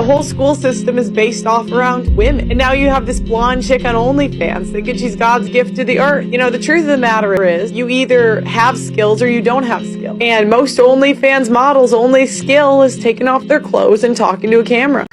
The whole school system is based off around women. And now you have this blonde chick on OnlyFans thinking she's God's gift to the earth. You know, the truth of the matter is you either have skills or you don't have skills. And most OnlyFans models' only skill is taking off their clothes and talking to a camera.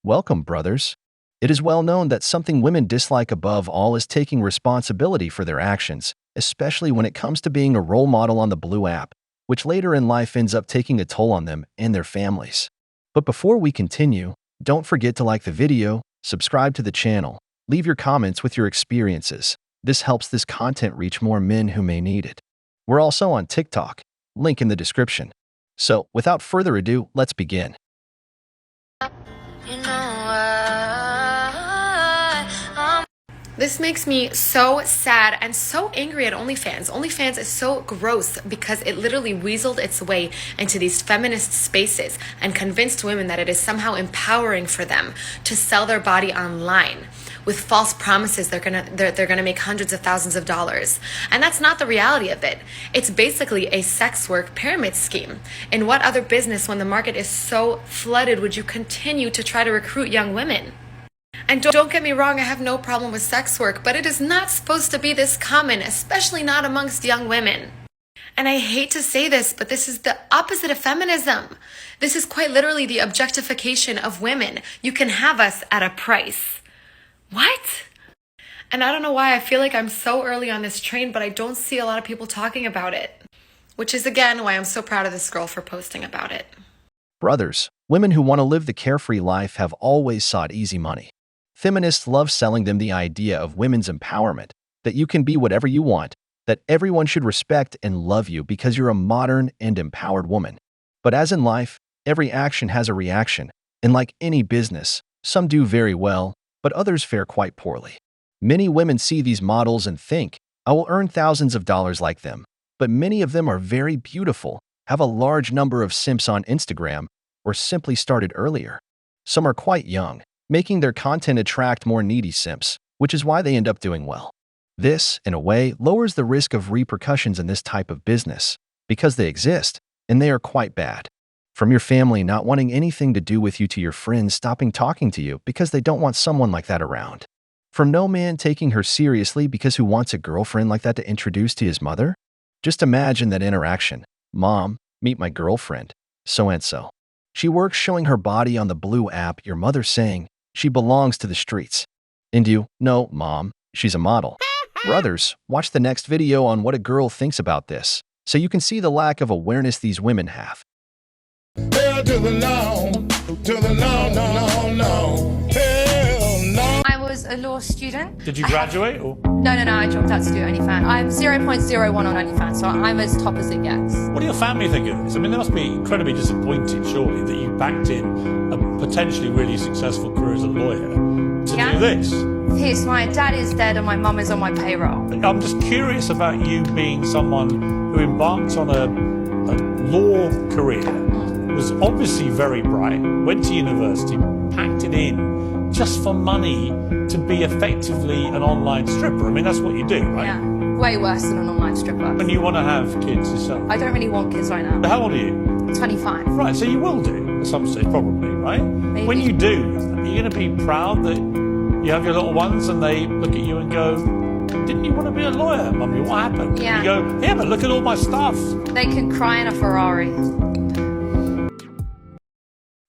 Welcome, brothers. It is well known that something women dislike above all is taking responsibility for their actions, especially when it comes to being a role model on the Blue app, which later in life ends up taking a toll on them and their families. But before we continue, don't forget to like the video, subscribe to the channel, leave your comments with your experiences. This helps this content reach more men who may need it. We're also on TikTok, link in the description. So, without further ado, let's begin. This makes me so sad and so angry at OnlyFans. OnlyFans is so gross because it literally weaseled its way into these feminist spaces and convinced women that it is somehow empowering for them to sell their body online with false promises they're gonna make hundreds of thousands of dollars. And that's not the reality of it. It's basically a sex work pyramid scheme. In what other business, when the market is so flooded, would you continue to try to recruit young women? And don't get me wrong, I have no problem with sex work, but it is not supposed to be this common, especially not amongst young women. And I hate to say this, but this is the opposite of feminism. This is quite literally the objectification of women. You can have us at a price. What? And I don't know why I feel like I'm so early on this train, but I don't see a lot of people talking about it. Which is again why I'm so proud of this girl for posting about it. Brothers, women who want to live the carefree life have always sought easy money. Feminists love selling them the idea of women's empowerment, that you can be whatever you want, that everyone should respect and love you because you're a modern and empowered woman. But as in life, every action has a reaction, and like any business, some do very well, but others fare quite poorly. Many women see these models and think, I will earn thousands of dollars like them, but many of them are very beautiful, have a large number of simps on Instagram, or simply started earlier. Some are quite young, making their content attract more needy simps, which is why they end up doing well. This, in a way, lowers the risk of repercussions in this type of business, because they exist, and they are quite bad. From your family not wanting anything to do with you to your friends stopping talking to you because they don't want someone like that around. From no man taking her seriously because who wants a girlfriend like that to introduce to his mother? Just imagine that interaction. Mom, meet my girlfriend, so-and-so. She works showing her body on the Blue app, your mother saying, she belongs to the streets. And you, no, Mom, she's a model. Brothers, watch the next video on what a girl thinks about this, so you can see the lack of awareness these women have. Hell to the no, no, no. Hell no. I was a law student. Did you graduate or? No, I dropped out to do OnlyFans. I'm 0.01 on OnlyFans, so I'm as top as it gets. What do your family think of this? I mean, they must be incredibly disappointed, surely, that you backed in a potentially really successful career as a lawyer to do this. Yes, my dad is dead and my mum is on my payroll. I'm just curious about you being someone who embarked on a law career, was obviously very bright, went to university, packed it in just for money to be effectively an online stripper. I mean, that's what you do, right? Yeah, way worse than an online stripper. And you want to have kids yourself. I don't really want kids right now. How old are you? 25. Right, so you will do at some stage, probably, right? Maybe. When you do, are you going to be proud that you have your little ones and they look at you and go, didn't you want to be a lawyer, Mummy? What happened? Yeah. You go, yeah, but look at all my stuff. They can cry in a Ferrari.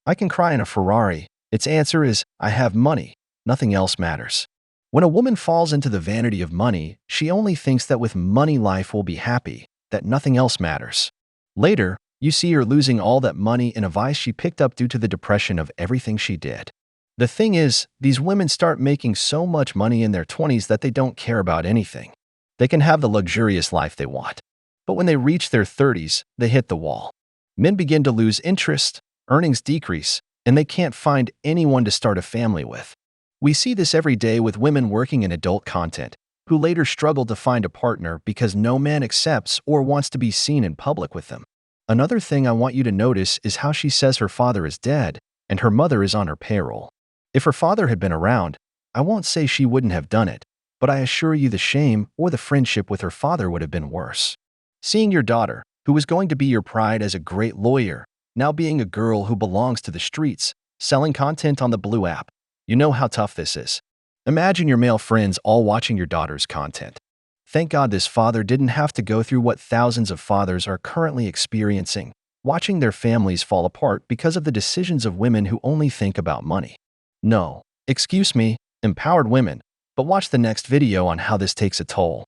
I can cry in a Ferrari. Its answer is, I have money. Nothing else matters. When a woman falls into the vanity of money, she only thinks that with money life will be happy, that nothing else matters. Later, you see her losing all that money in a vice she picked up due to the depression of everything she did. The thing is, these women start making so much money in their 20s that they don't care about anything. They can have the luxurious life they want. But when they reach their 30s, they hit the wall. Men begin to lose interest, earnings decrease, and they can't find anyone to start a family with. We see this every day with women working in adult content, who later struggle to find a partner because no man accepts or wants to be seen in public with them. Another thing I want you to notice is how she says her father is dead and her mother is on her payroll. If her father had been around, I won't say she wouldn't have done it, but I assure you the shame or the friendship with her father would have been worse. Seeing your daughter, who was going to be your pride as a great lawyer, now being a girl who belongs to the streets, selling content on the Blue app, you know how tough this is. Imagine your male friends all watching your daughter's content. Thank God this father didn't have to go through what thousands of fathers are currently experiencing, watching their families fall apart because of the decisions of women who only think about money. No, excuse me, empowered women, but watch the next video on how this takes a toll.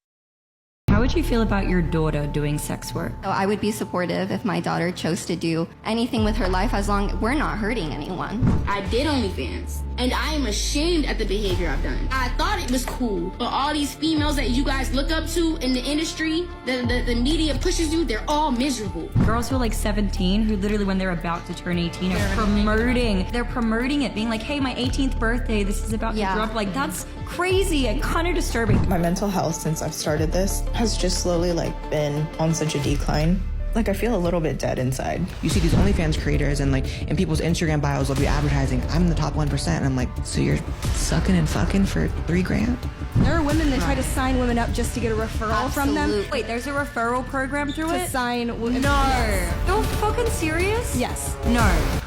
How would you feel about your daughter doing sex work? So I would be supportive if my daughter chose to do anything with her life as long as we're not hurting anyone. I did OnlyFans, and I am ashamed at the behavior I've done. I thought it was cool, but all these females that you guys look up to in the industry, the media pushes you, they're all miserable. Girls who are like 17, who literally when they're about to turn 18 are promoting it, being like, hey, my 18th birthday, this is about to drop. Like, that's crazy and kind of disturbing. My mental health since I've started this has just slowly been on such a decline. I feel a little bit dead inside. You see these OnlyFans creators and in people's Instagram bios will be advertising, I'm in the top 1%. And I'm like, so you're sucking and fucking for $3,000? There are women that try to sign women up just to get a referral from them. Wait, there's a referral program through To it? sign women. No. Yes. You're fucking serious? Yes. No.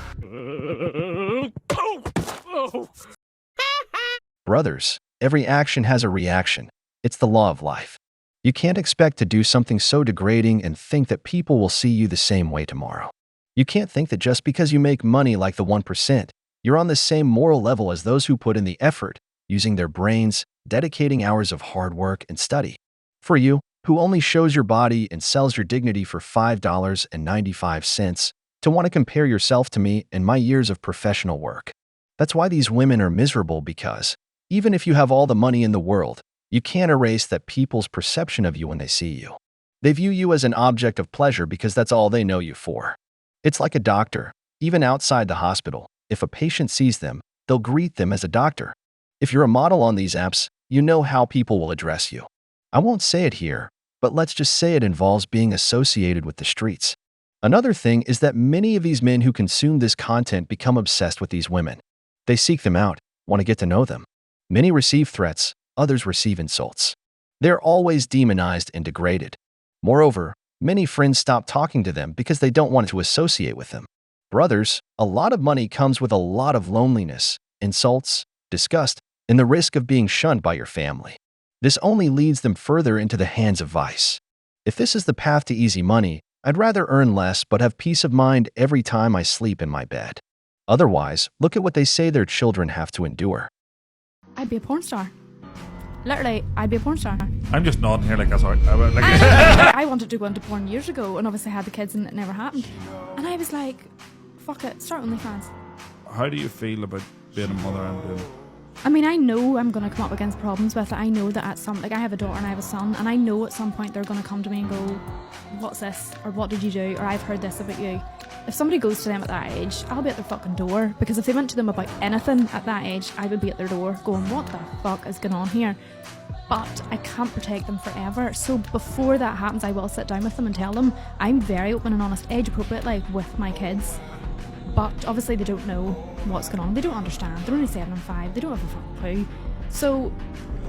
Brothers, every action has a reaction. It's the law of life. You can't expect to do something so degrading and think that people will see you the same way tomorrow. You can't think that just because you make money like the 1%, you're on the same moral level as those who put in the effort, using their brains, dedicating hours of hard work and study. For you, who only shows your body and sells your dignity for $5.95, to want to compare yourself to me and my years of professional work. That's why these women are miserable, because even if you have all the money in the world, you can't erase that people's perception of you when they see you. They view you as an object of pleasure because that's all they know you for. It's like a doctor. Even outside the hospital, if a patient sees them, they'll greet them as a doctor. If you're a model on these apps, you know how people will address you. I won't say it here, but let's just say it involves being associated with the streets. Another thing is that many of these men who consume this content become obsessed with these women. They seek them out, want to get to know them. Many receive threats, others receive insults. They're always demonized and degraded. Moreover, many friends stop talking to them because they don't want to associate with them. Brothers, a lot of money comes with a lot of loneliness, insults, disgust, and the risk of being shunned by your family. This only leads them further into the hands of vice. If this is the path to easy money, I'd rather earn less but have peace of mind every time I sleep in my bed. Otherwise, look at what they say their children have to endure. I'd be a porn star. Literally, I'd be a porn star. I'm just nodding here like that's alright. I wanted to go into porn years ago, and obviously I had the kids and it never happened. And I was like, fuck it, start OnlyFans. How do you feel about being a mother and doing I mean, I know I'm going to come up against problems with it. I know that at some, I have a daughter and I have a son, and I know at some point they're going to come to me and go, what's this? Or what did you do? Or I've heard this about you. If somebody goes to them at that age, I'll be at their fucking door. Because if they went to them about anything at that age, I would be at their door going, what the fuck is going on here? But I can't protect them forever. So before that happens, I will sit down with them and tell them I'm very open and honest, age appropriate, with my kids. But obviously they don't know what's going on. They don't understand. They're only 7 and 5. They don't have a fucking clue. So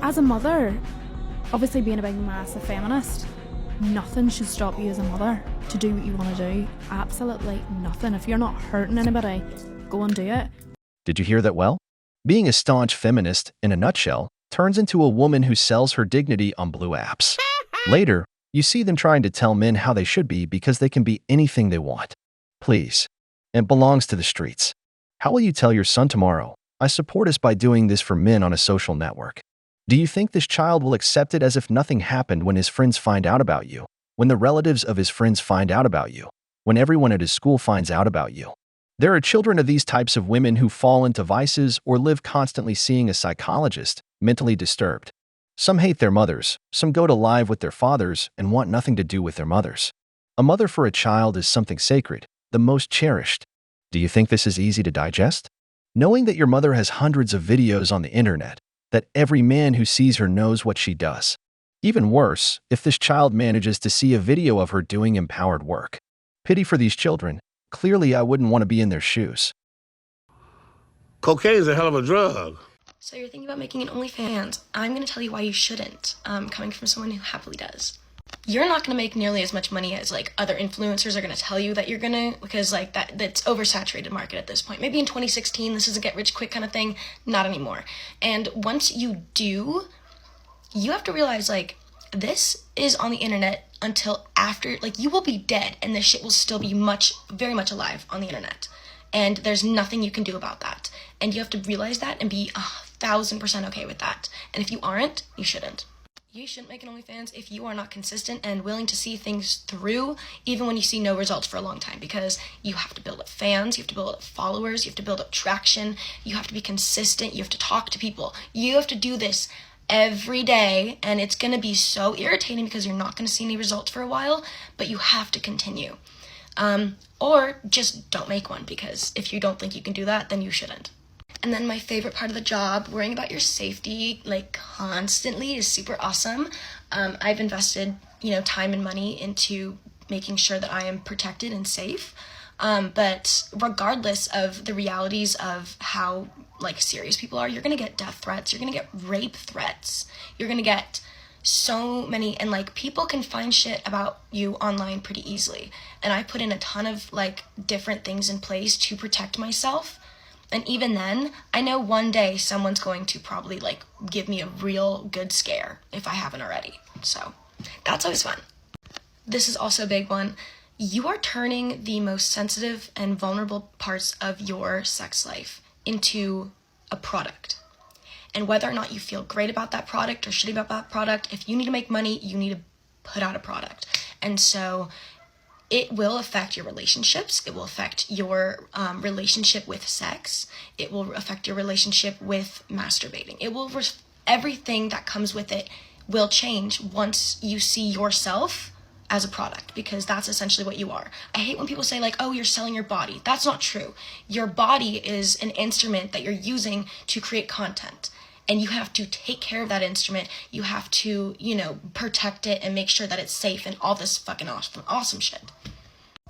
as a mother, obviously being a big massive feminist, nothing should stop you as a mother to do what you want to do. Absolutely nothing. If you're not hurting anybody, go and do it. Did you hear that well? Being a staunch feminist, in a nutshell, turns into a woman who sells her dignity on Blue apps. Later, you see them trying to tell men how they should be because they can be anything they want. Please. It belongs to the streets. How will you tell your son tomorrow, I support us by doing this for men on a social network? Do you think this child will accept it as if nothing happened when his friends find out about you, when the relatives of his friends find out about you, when everyone at his school finds out about you? There are children of these types of women who fall into vices or live constantly seeing a psychologist, mentally disturbed. Some hate their mothers, some go to live with their fathers and want nothing to do with their mothers. A mother for a child is something sacred, the most cherished. Do you think this is easy to digest? Knowing that your mother has hundreds of videos on the internet, that every man who sees her knows what she does. Even worse, if this child manages to see a video of her doing empowered work. Pity for these children. Clearly, I wouldn't want to be in their shoes. Cocaine is a hell of a drug. So you're thinking about making an OnlyFans. I'm going to tell you why you shouldn't, coming from someone who happily does. You're not going to make nearly as much money as like other influencers are going to tell you that you're going to, because like that's oversaturated market at this point. Maybe in 2016, this is a get rich quick kind of thing. Not anymore. And once you do, you have to realize like this is on the internet until after, like you will be dead and this shit will still be very much alive on the internet. And there's nothing you can do about that. And you have to realize that and be 1,000% okay with that. And if you aren't, you shouldn't. You shouldn't make an OnlyFans if you are not consistent and willing to see things through, even when you see no results for a long time, because you have to build up fans, you have to build up followers, you have to build up traction, you have to be consistent, you have to talk to people. You have to do this every day, and it's going to be so irritating because you're not going to see any results for a while, but you have to continue. Or just don't make one, because if you don't think you can do that, then you shouldn't. And then my favorite part of the job, worrying about your safety like constantly, is super awesome. I've invested, time and money into making sure that I am protected and safe. But regardless of the realities of how like serious people are, you're gonna get death threats, you're gonna get rape threats, you're gonna get so many, and like people can find shit about you online pretty easily. And I put in a ton of like different things in place to protect myself. And even then, I know one day someone's going to probably like give me a real good scare if I haven't already. So that's always fun. This is also a big one. You are turning the most sensitive and vulnerable parts of your sex life into a product. And whether or not you feel great about that product or shitty about that product, if you need to make money, you need to put out a product. And so it will affect your relationships. It will affect your relationship with sex. It will affect your relationship with masturbating. It will, everything that comes with it will change once you see yourself as a product, because that's essentially what you are. I hate when people say like, oh, you're selling your body. That's not true. Your body is an instrument that you're using to create content. And you have to take care of that instrument. You have to, protect it and make sure that it's safe and all this fucking awesome shit.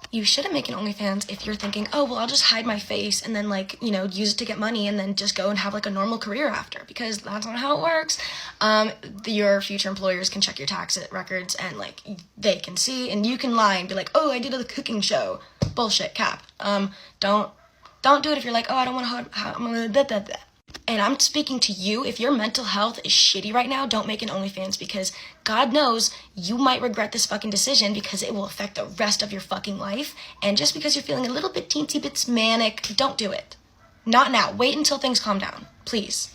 You shouldn't make an OnlyFans if you're thinking, oh, well, I'll just hide my face and then use it to get money and then just go and have like a normal career after, because that's not how it works. Your future employers can check your tax records and like they can see, and you can lie and be like, oh, I did a cooking show. Bullshit, cap. Don't do it if you're like, oh, I don't want to. And I'm speaking to you. If your mental health is shitty right now, don't make an OnlyFans, because God knows you might regret this fucking decision, because it will affect the rest of your fucking life. And just because you're feeling a little bit teensy bits manic, don't do it. Not now. Wait until things calm down, please.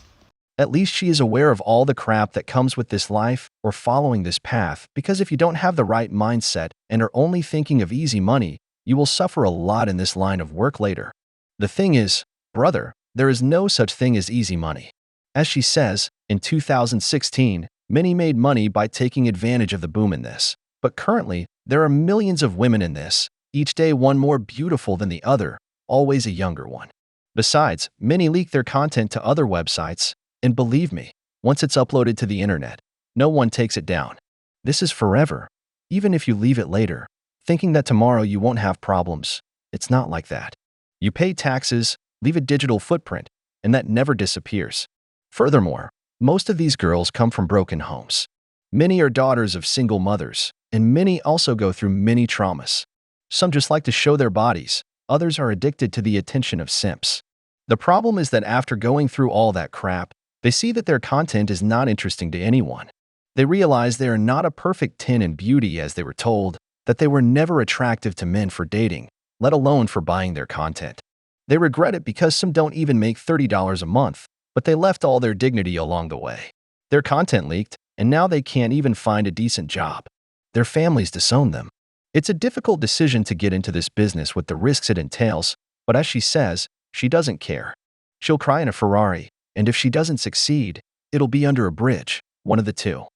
At least she is aware of all the crap that comes with this life or following this path, because if you don't have the right mindset and are only thinking of easy money, you will suffer a lot in this line of work later. The thing is, brother, there is no such thing as easy money. As she says, in 2016, many made money by taking advantage of the boom in this. But currently, there are millions of women in this, each day one more beautiful than the other, always a younger one. Besides, many leak their content to other websites, and believe me, once it's uploaded to the internet, no one takes it down. This is forever. Even if you leave it later, thinking that tomorrow you won't have problems, it's not like that. You pay taxes, leave a digital footprint, and that never disappears. Furthermore, most of these girls come from broken homes. Many are daughters of single mothers, and many also go through many traumas. Some just like to show their bodies, others are addicted to the attention of simps. The problem is that after going through all that crap, they see that their content is not interesting to anyone. They realize they are not a perfect 10 in beauty as they were told, that they were never attractive to men for dating, let alone for buying their content. They regret it because some don't even make $30 a month, but they left all their dignity along the way. Their content leaked, and now they can't even find a decent job. Their families disown them. It's a difficult decision to get into this business with the risks it entails, but as she says, she doesn't care. She'll cry in a Ferrari, and if she doesn't succeed, it'll be under a bridge, one of the two.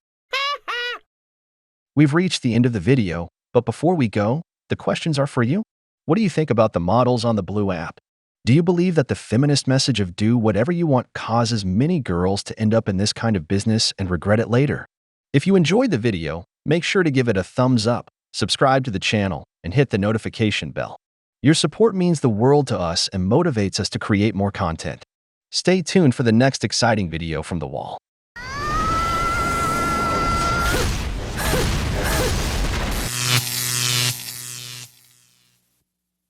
We've reached the end of the video, but before we go, the questions are for you. What do you think about the models on the Blue app? Do you believe that the feminist message of do whatever you want causes many girls to end up in this kind of business and regret it later? If you enjoyed the video, make sure to give it a thumbs up, subscribe to the channel, and hit the notification bell. Your support means the world to us and motivates us to create more content. Stay tuned for the next exciting video from The Wall.